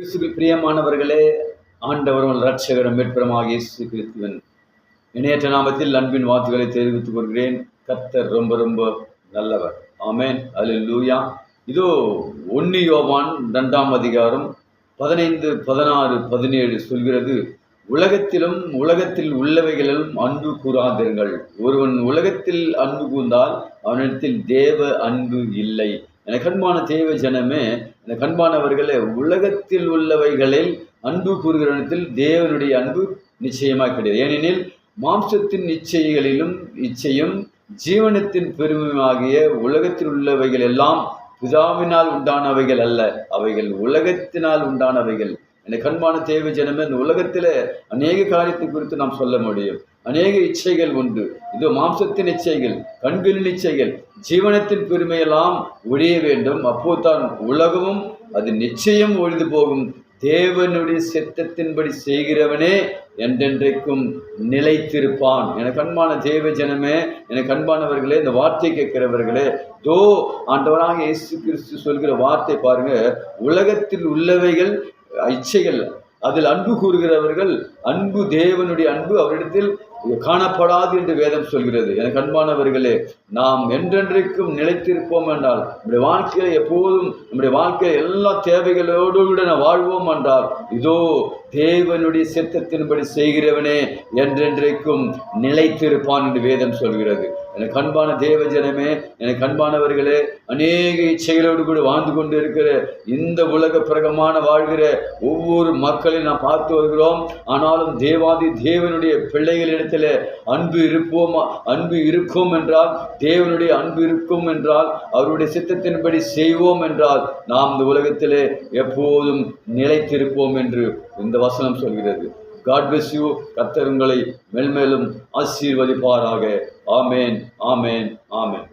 கிறிஸ்துவில் பிரியமானவர்களே, ஆண்டவரும் இரட்சகரும் மீட்பருமாகிய இயேசு கிறிஸ்துவின் இணையற்ற நாமத்தில் அன்பின் வார்த்தைகளை தெரிவித்துக் கொள்கிறேன். கர்த்தர் ரொம்ப ரொம்ப நல்லவர். ஆமென், அல்லேலூயா. இதோ 1 யோவான் 2ஆம் அதிகாரம் 15, 16, 17 சொல்கிறது, உலகத்திலும் உலகத்தில் உள்ளவைகளிலும் அன்பு கூறாதீர்கள். ஒருவன் உலகத்தில் அன்பு கூர்ந்தால் அவனிடத்தில் தேவ அன்பு இல்லை. எனக்கு அன்பான தேவ ஜனமே, எனக்கு அன்பானவர்களே, உலகத்தில் உள்ளவைகளில் அன்பு கூறுகிறத்தில் தேவனுடைய அன்பு நிச்சயமாக கிடையாது. ஏனெனில் மாம்சத்தின் இச்சையும் ஜீவனத்தின் பெருமையாகிய உலகத்தில் உள்ளவைகள் எல்லாம் பிதாவினால் உண்டானவைகள் அல்ல, அவைகள் உலகத்தினால் உண்டானவைகள். எனக்கு அன்பான தேவ ஜனமே, இந்த உலகத்தில் அநேக காரியத்தை குறித்து நாம் சொல்ல முடியும். அநேக இச்சைகள் உண்டு. இது மாம்சத்தின் இச்சைகள், கண்களின் இச்சைகள், ஜீவனத்தின் பெருமையெல்லாம் ஒழிய வேண்டும். அப்போதான் உலகமும் அது நிச்சயம் ஒழிந்து போகும். தேவனுடைய சித்தத்தின்படி செய்கிறவனே என்றென்றைக்கும் நிலைத்திருப்பான். எனக்கு அன்பான தேவ ஜனமே, எனக்கு அன்பானவர்களே, இந்த வார்த்தை கேட்கிறவர்களே, ஆண்டவராக இயேசு கிறிஸ்து சொல்கிற வார்த்தை பாருங்க. உலகத்தில் உள்ளவைகள் இச்சைகள், அதில் அன்பு கூறுகிறவர்கள், அன்பு தேவனுடைய அன்பு அவரிடத்தில் காணப்படாது என்று வேதம் சொல்கிறது. எனக்கு அன்பானவர்களே, நாம் என்றென்றைக்கும் நிலைத்திருப்போம் என்றால், நம்முடைய வாழ்க்கையில் எப்போதும் நம்முடைய வாழ்க்கையில் எல்லா தேவைகளோடு கூட நாம் வாழ்வோம் என்றால், இதோ தேவனுடைய சித்தத்தின்படி செய்கிறவனே என்றென்றைக்கும் நிலைத்திருப்பான் என்று வேதம் சொல்கிறது. எனக்கு அன்பான தேவ ஜனமே, எனக்கு அன்பானவர்களே, அநேக இச்சைகளோடு கூட வாழ்ந்து கொண்டு இருக்கிற இந்த உலக பிரகமான வாழ்கிற ஒவ்வொரு மக்களையும் நாம் பார்த்து வருகிறோம். ஆனாலும் தேவாதி தேவனுடைய பிள்ளைகளிடத்தில் அன்பு இருக்கும் என்றால், தேவனுடைய அன்பு இருக்கும் என்றால், அவருடைய சித்தத்தின்படி செய்வோம் என்றால், நாம் இந்த உலகத்திலே எப்போதும் நிலைத்திருப்போம் என்று இந்த வசனம் சொல்கிறது. God bless you. கர்த்தர் உங்களை மெல்மேலும் ஆசீர்வதிப்பாராக. ஆமேன், ஆமேன், ஆமேன்.